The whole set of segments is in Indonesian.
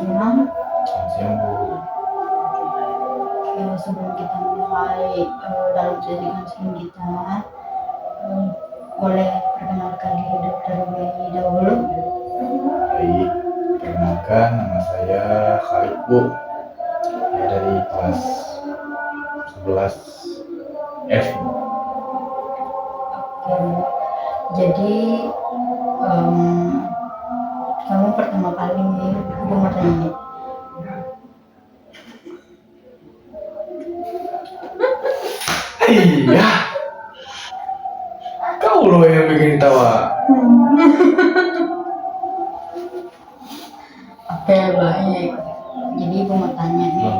siang. Selamat siang, Bu. Ya, sebelum kita mulai dalam sesi konseling kita, boleh perkenalkan diri Dokter Bayi dahulu. Baik, perkenalkan nama saya Khalid, Bu. Saya dari kelas 11 F. Oke, jadi kamu pertama kali ibu mau tanya, Iya, kau loh yang bikin tawa. Oke, baik. Jadi ibu mau tanya nih.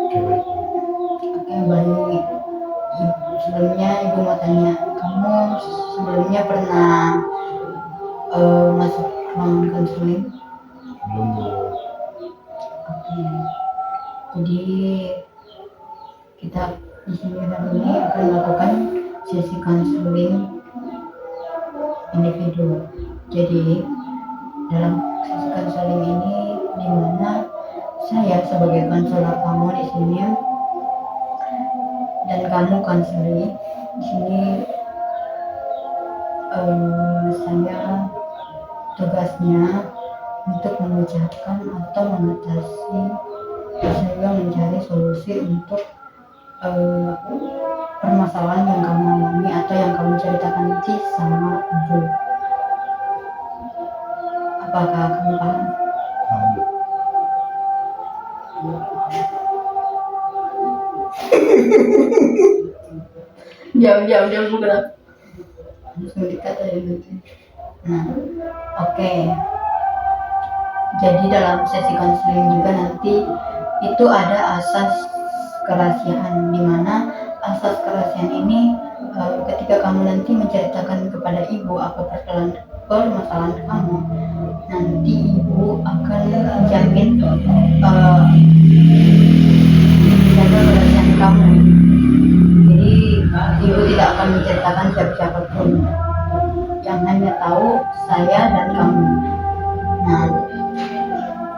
Oke, baik. Oke, baik. Sebelumnya ibu mau tanya, kamu sebelumnya pernah masuk ruangan konseling? Belum, Bu. Oke. Jadi kita di sini hari ini akan melakukan sesi konseling individu. Jadi dalam sesi konseling ini di mana saya sebagai konselor kamu di sini dan kamu konseling di sini, saya tugasnya untuk memecahkan atau mengatasi, saya mencari solusi untuk permasalahan yang kamu alami atau yang kamu ceritakan nanti sama ibu. Apakah kamu paham? Paham, Bu. Jauh bergerak langsung dikata ya nanti. Nah, oke. Jadi dalam sesi konseling juga nanti itu ada asas kerahasiaan, di mana asas kerahasiaan ini ketika kamu nanti menceritakan kepada ibu apa permasalahan kamu, nanti ibu akan menjamin menjaga kerahasiaan kamu. Jadi ibu tidak akan menceritakan siapapun, yang hanya tahu saya dan kamu. Nah,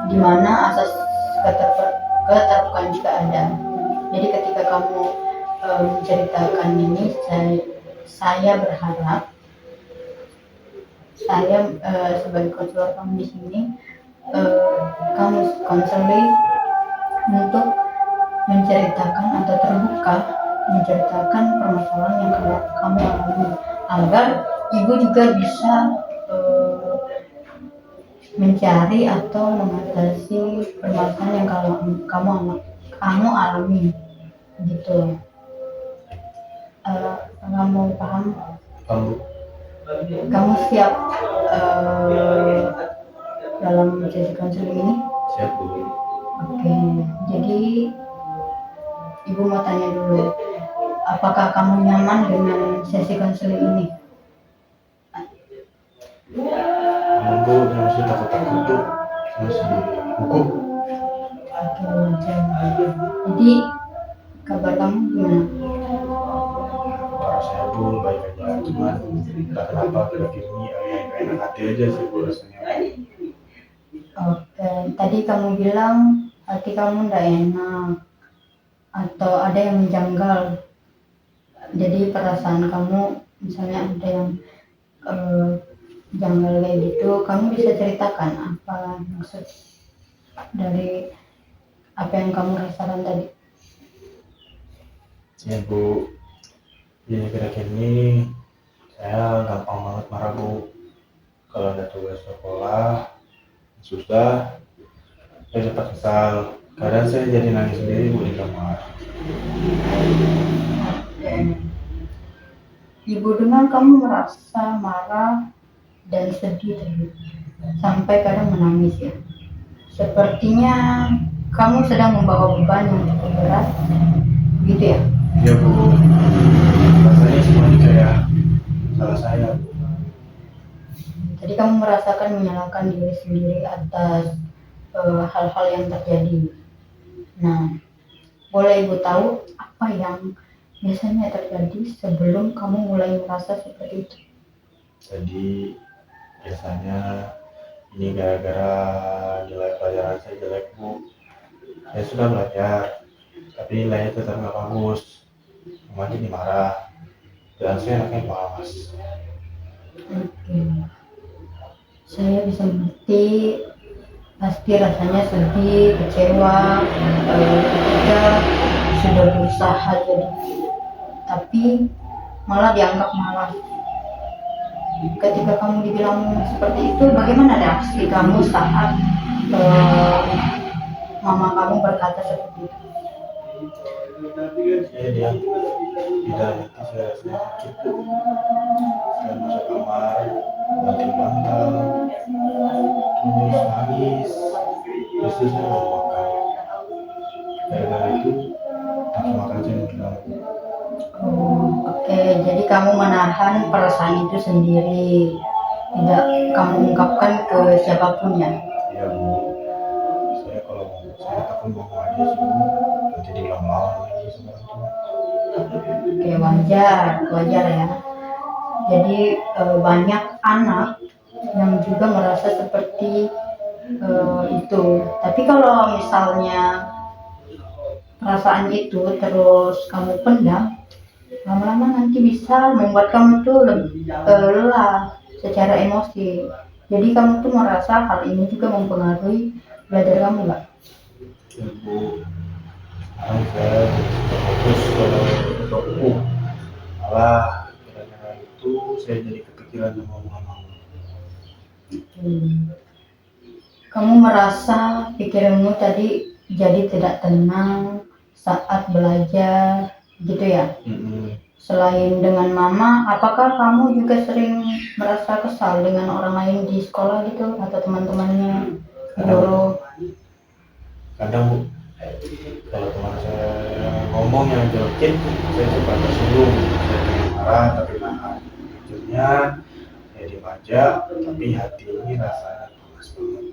di mana asas keterbukaan juga ada. Jadi ketika kamu menceritakan ini, saya berharap saya sebagai konselor kamu di sini, kamu konseling untuk menceritakan atau terbuka menceritakan permasalahan yang kamu alami, agar ibu juga bisa mencari atau mengatasi permasalahan yang kamu alami gitu. Kamu paham? Paham, Bu. Kamu siap dalam sesi konseling ini? Siap, Bu. Oke, jadi ibu mau tanya dulu, apakah kamu nyaman dengan sesi konseling ini? Aman, Bu. Saya masih takut-takut, Bu. Saya masih gugup. Oke, jadi kabar kamu gimana? Para saya, Bu, baik aja. Cuman entah kenapa akhir-akhir ini agak enak hati aja sih, Bu, rasanya. Oke, tadi kamu bilang hati kamu tidak enak atau ada yang menjanggal. Jadi perasaan kamu misalnya ada yang janggal kayak gitu, kamu bisa ceritakan apa maksud dari apa yang kamu rasakan tadi? Ya, Bu. Jadi akhir-akhir ini saya gampang banget marah, Bu. Kalau ada tugas sekolah susah, saya cepat kesal. Kadang saya jadi nangis sendiri, Bu, di kamar. Ibu dengar kamu merasa marah dan sedih tadi, sampai kadang menangis ya. Sepertinya kamu sedang membawa beban yang cukup berat, gitu ya? Iya, Bu. Rasanya semuanya kayak salah saya, Bu. Jadi kamu merasakan menyalahkan diri sendiri atas hal-hal yang terjadi. Nah, boleh ibu tahu apa yang biasanya terjadi sebelum kamu mulai merasa seperti itu? Jadi biasanya ini gara-gara nilai pelajaran pelajaran saya jelek bu. Saya sudah belajar, tapi nilainya tetap nggak bagus. Mama jadi marah. Dan saya anaknya malas. Oke. Saya bisa mengerti, pasti rasanya sedih, kecewa, ketika sudah berusaha jadi, tapi malah dianggap malas. Ketika kamu dibilang seperti itu, bagaimana reaksi kamu saat mama kamu berkata seperti itu? Saya diam. Di dalam hati saya rasanya sakit. Saya masuk kamar, ganti bantal, terus nangis. Terus saya mau makan. Gara-gara itu, langsung makan saya bilang, Oke, jadi kamu menahan perasaan itu sendiri, tidak kamu ungkapkan ke siapapun ya? ya bu, saya kalau saya takut ngomong aja sih bu, nanti dibilang lawan lagi sama orang tua. Oke, wajar ya. Jadi banyak anak yang juga merasa seperti itu. Tapi kalau misalnya perasaan itu terus kamu pendam, lama-lama nanti bisa membuat kamu tuh lebih lelah secara emosi. Jadi kamu tuh merasa hal ini juga mempengaruhi belajar kamu nggak? Ya bu, sekarang saya fokus ke buku. Malah gara-gara itu saya jadi kepikiran sama mama. Kamu merasa pikiranmu tadi jadi tidak tenang saat belajar, gitu ya? Selain dengan mama, apakah kamu juga sering merasa kesal dengan orang lain di sekolah gitu atau teman-temannya, guru? Kadang bu, kalau teman saya ngomong yang jelekin, saya suka tersinggung. Saya pengen marah tapi nahan. Akhirnya saya diem aja, tapi hati ini rasanya panas banget.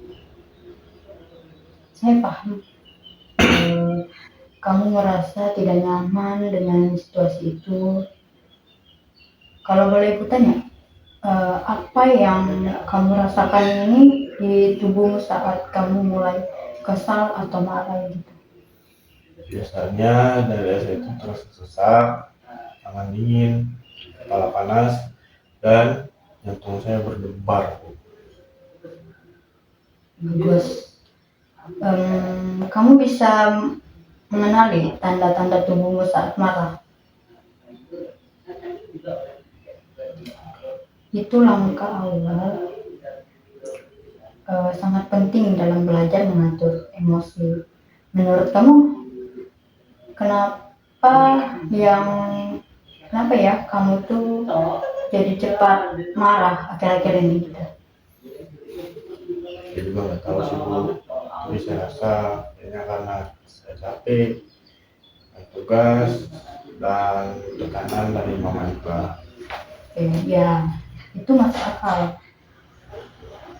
Saya paham. Kamu merasa tidak nyaman dengan situasi itu. Kalau boleh bertanya, apa yang kamu rasakan ini di tubuhmu saat kamu mulai kesal atau marah gitu? Biasanya dada saya itu terus sesak, tangan dingin, kepala panas, dan jantung saya berdebar. Bagus. Kamu bisa mengenali tanda-tanda tubuhmu saat marah. Itu langkah awal sangat penting dalam belajar mengatur emosi. Menurut kamu, kenapa ya kamu tuh jadi cepat marah akhir-akhir ini gitu? Saya juga nggak tahu sih bu, tapi saya rasa kayaknya karena saya capek, tugas, dan tekanan dari mama juga. Ya, itu masuk akal.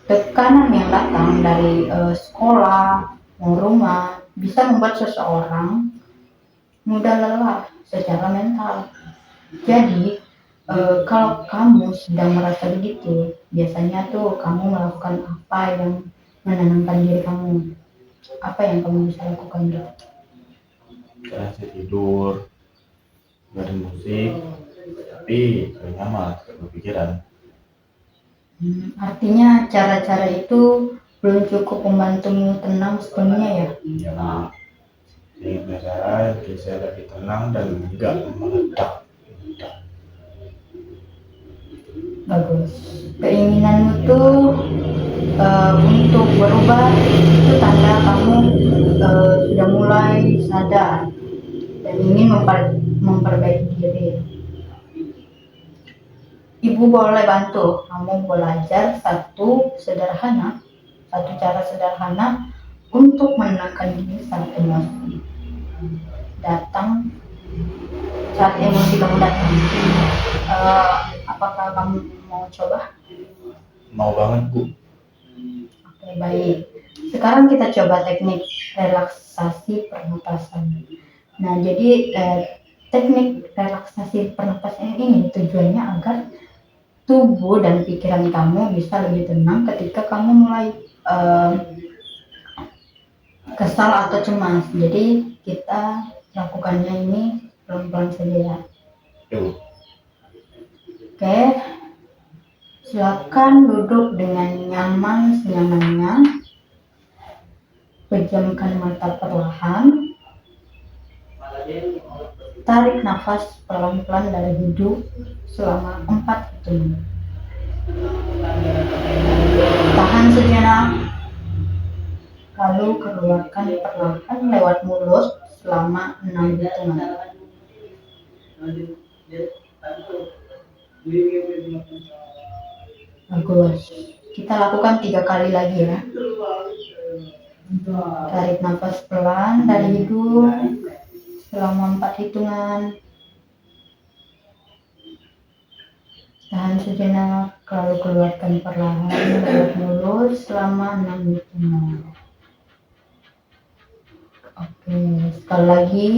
Tekanan yang datang dari sekolah, rumah, bisa membuat seseorang mudah lelah secara mental. Jadi, kalau kamu sedang merasa begitu, biasanya tuh kamu melakukan apa yang menenangkan diri kamu? Apa yang kamu bisa lakukan gitu? Karena saya tidur, dengerin musik, tapi seringnya malah kepikiran. Artinya cara-cara itu belum cukup membantumu tenang sepenuhnya ya? Ya, ini cara yang bikin saya lebih tenang dan enggak meledak. Bagus. Keinginanmu tuh untuk berubah itu tanda kamu sudah mulai sadar dan ingin memperbaiki diri. Ibu boleh bantu kamu belajar satu cara sederhana untuk menenangkan diri saat emosi datang. Saat emosi kamu datang, apakah kamu mau coba? Mau banget bu. Oke, baik. Sekarang kita coba teknik relaksasi pernapasan. Nah, jadi teknik relaksasi pernapasan ini tujuannya agar tubuh dan pikiran kamu bisa lebih tenang ketika kamu mulai kesal atau cemas. Jadi kita lakukannya ini pelan-pelan saja ya. Ya Bu. Oke, silakan duduk dengan nyaman senyamannya. Pejamkan mata perlahan. Tarik nafas pelan-pelan dari hidung selama 4 hitungan. Tahan sejenak, lalu keluarkan perlahan lewat mulut selama 6 hitungan. Bagus. Kita lakukan 3 kali lagi ya. Tarik nafas pelan dari hidung selama 4 hitungan. Tahan sejenak, lalu keluarkan perlahan lewat mulut selama 6 hitungan. Oke, sekali lagi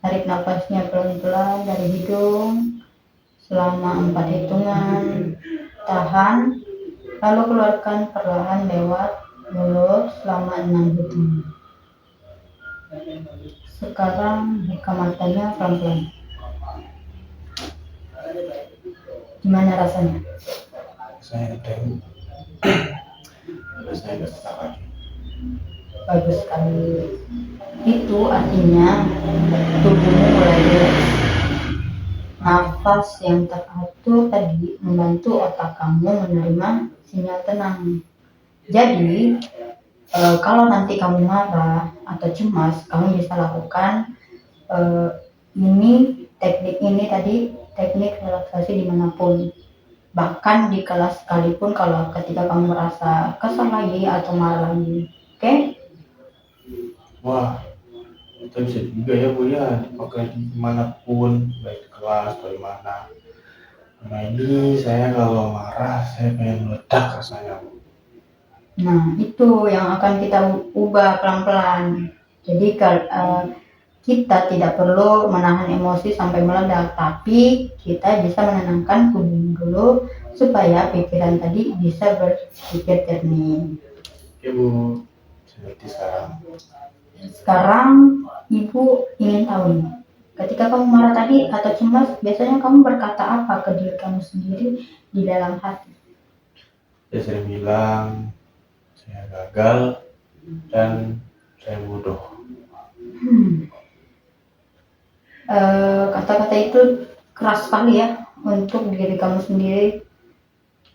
tarik nafasnya pelan-pelan dari hidung selama 4 hitungan. Tahan, lalu keluarkan perlahan lewat mulut selama 6 hitungan. Sekarang buka matanya pelan-pelan. Gimana rasanya? Saya tahu. Saya nggak sesak lagi. Bagus sekali. Itu artinya tubuhmu mulai rileks. Nafas yang teratur tadi membantu otak kamu menerima sinyal tenang. Jadi kalau nanti kamu marah atau cemas, kamu bisa lakukan teknik ini tadi, teknik relaksasi dimanapun. Bahkan di kelas sekalipun, kalau ketika kamu merasa kesal lagi atau marah lagi. Oke? Wah, itu bisa juga ya Bu ya, dipakai dimanapun, baik di kelas atau di mana. Nah ini saya kalau marah, saya pengen meledak rasanya Bu. Nah, itu yang akan kita ubah pelan-pelan. Jadi kita tidak perlu menahan emosi sampai meledak, tapi kita bisa menenangkan tubuh dulu supaya pikiran tadi bisa berpikir jernih. Oke Bu, saya ngerti sekarang. Sekarang Ibu ingin tahu nih, ketika kamu marah tadi atau cemas, biasanya kamu berkata apa ke diri kamu sendiri di dalam hati? Saya sering bilang, saya gagal dan saya bodoh. Kata-kata itu keras sekali ya untuk diri kamu sendiri.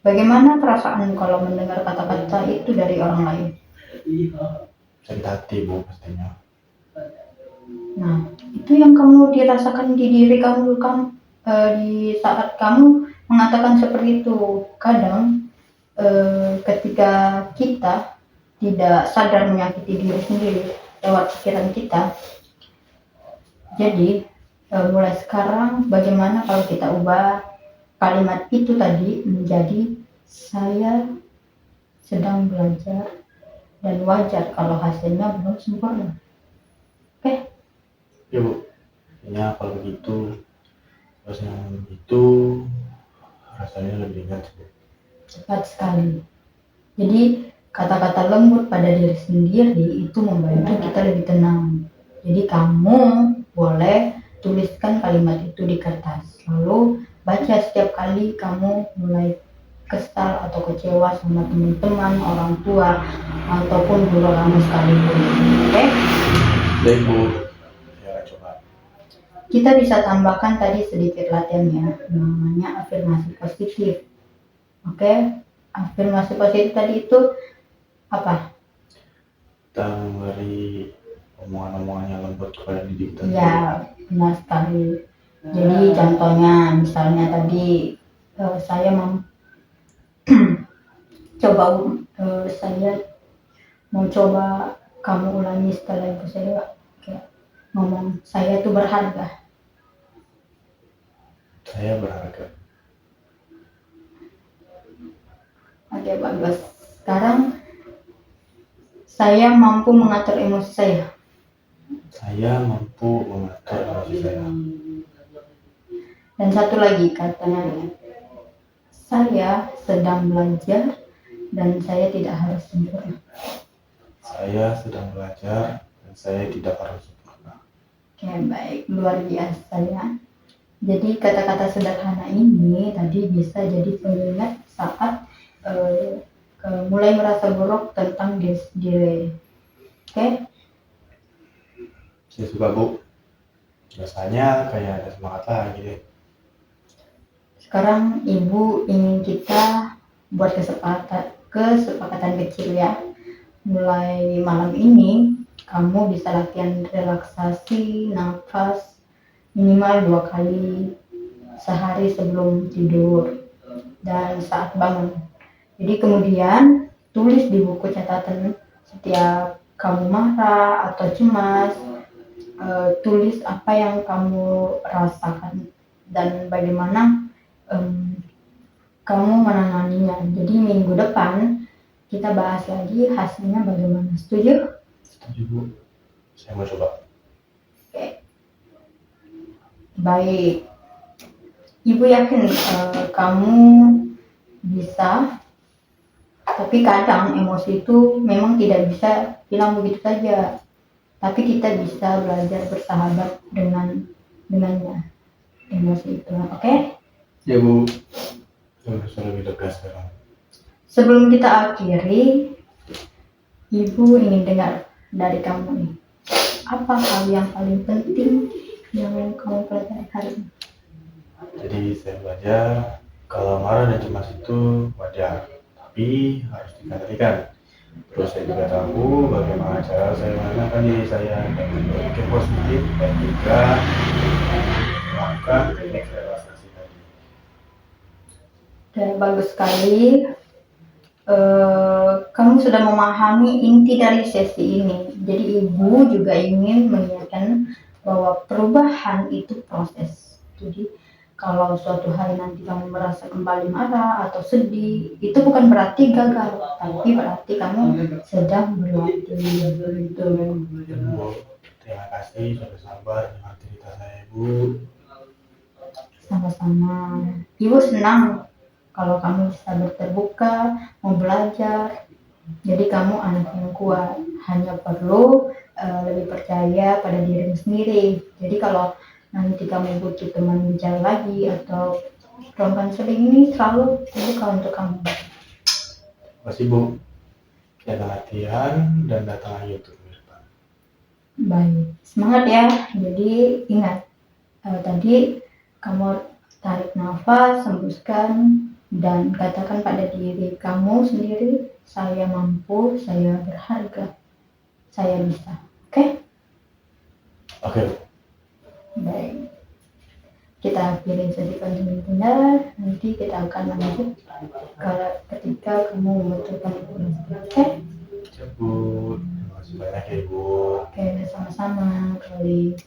Bagaimana perasaan kalau mendengar kata-kata itu dari orang lain? Sakit hati Bu pastinya. Nah, itu yang kamu dirasakan di diri kamu di saat kamu mengatakan seperti itu. Kadang ketika kita tidak sadar menyakiti diri sendiri lewat pikiran kita. Jadi mulai sekarang bagaimana kalau kita ubah kalimat itu tadi menjadi saya sedang belajar dan wajar kalau hasilnya belum sempurna. Oke? Ya Bu, ya kalau begitu, rasanya begitu, rasanya lebih ringan Bu. Cepat sekali. Jadi kata-kata lembut pada diri sendiri itu membantu kita lebih tenang. Jadi kamu boleh tuliskan kalimat itu di kertas, lalu baca setiap kali kamu mulai kesal atau kecewa sama teman-teman, orang tua, ataupun guru kamu sekalipun. Oke? Baik Bu, saya akan coba. Kita bisa tambahkan tadi sedikit latihannya, namanya afirmasi positif. Oke? Afirmasi positif tadi itu apa? Kita memberi omongan-omongan yang lembut kepada diri kita. Ya, benar sekali. Jadi contohnya misalnya tadi saya saya mau coba kamu ulangi setelah ibu saya kayak ngomong saya itu berharga. Saya berharga. Oke, bagus. Sekarang saya mampu mengatur emosi saya. Saya mampu mengatur emosi saya. Dan satu lagi katanya, saya sedang belajar dan saya tidak harus sempurna. Saya saya sedang belajar dan saya tidak harus sempurna. Oke, baik, luar biasa ya. Jadi kata-kata sederhana ini tadi bisa jadi pengingat saat mulai merasa buruk tentang diri sendiri. Oke, Saya suka Bu, rasanya kayak ada semangat lagi deh. sekarang Ibu ingin kita buat kesepakatan kecil ya. Mulai malam ini kamu bisa latihan relaksasi nafas minimal 2 kali sehari sebelum tidur dan saat bangun. Jadi kemudian tulis di buku catatan setiap kamu marah atau cemas, tulis apa yang kamu rasakan dan bagaimana kamu menanganinya. Jadi minggu depan kita bahas lagi hasilnya bagaimana. Setuju? Setuju Bu, saya mau coba. Oke. Baik. Ibu yakin kamu bisa, tapi kadang emosi itu memang tidak bisa hilang begitu saja. Tapi kita bisa belajar bersahabat dengannya emosi itu. Oke? Ya Bu, saya bisa lebih lega sekarang. Sebelum kita akhiri, Ibu ingin dengar dari kamu nih. Apa hal yang paling penting yang kamu pelajari hari ini? Jadi saya belajar kalau marah dan cemas itu wajar, tapi harus dikendalikan. Terus saya juga tahu bagaimana cara saya menenangkan diri saya dan berpikir positif dan juga melakukan teknik relaksasi tadi. Dan bagus sekali. Kamu sudah memahami inti dari sesi ini. Jadi Ibu juga ingin mengingatkan bahwa perubahan itu proses. Jadi kalau suatu hari nanti kamu merasa kembali marah atau sedih, itu bukan berarti gagal, tapi berarti kamu sedang berlatih. Gitu. Bu, terima kasih sudah sabar dengan cerita saya Bu. Sama-sama. Ibu senang kalau kamu bisa terbuka, mau belajar. Jadi kamu anak yang kuat, hanya perlu lebih percaya pada dirimu sendiri. Jadi kalau nanti kamu butuh teman bicara lagi atau ruang konseling ini selalu terbuka untuk kamu. Terima kasih Bu. Jaga latihan dan datang lagi untuk minggu depan. Baik, semangat ya. Jadi ingat, tadi kamu tarik nafas, hembuskan, dan katakan pada diri kamu sendiri, saya mampu, saya berharga, saya bisa. Oke? Oke Bu. Baik. Kita akhiri sesi konseling benar. Nanti kita akan lanjut kalau ketika kamu membutuhkan informasi. Oke? Siap Bu. Terima kasih banyak ya Bu. Oke, sama-sama kali.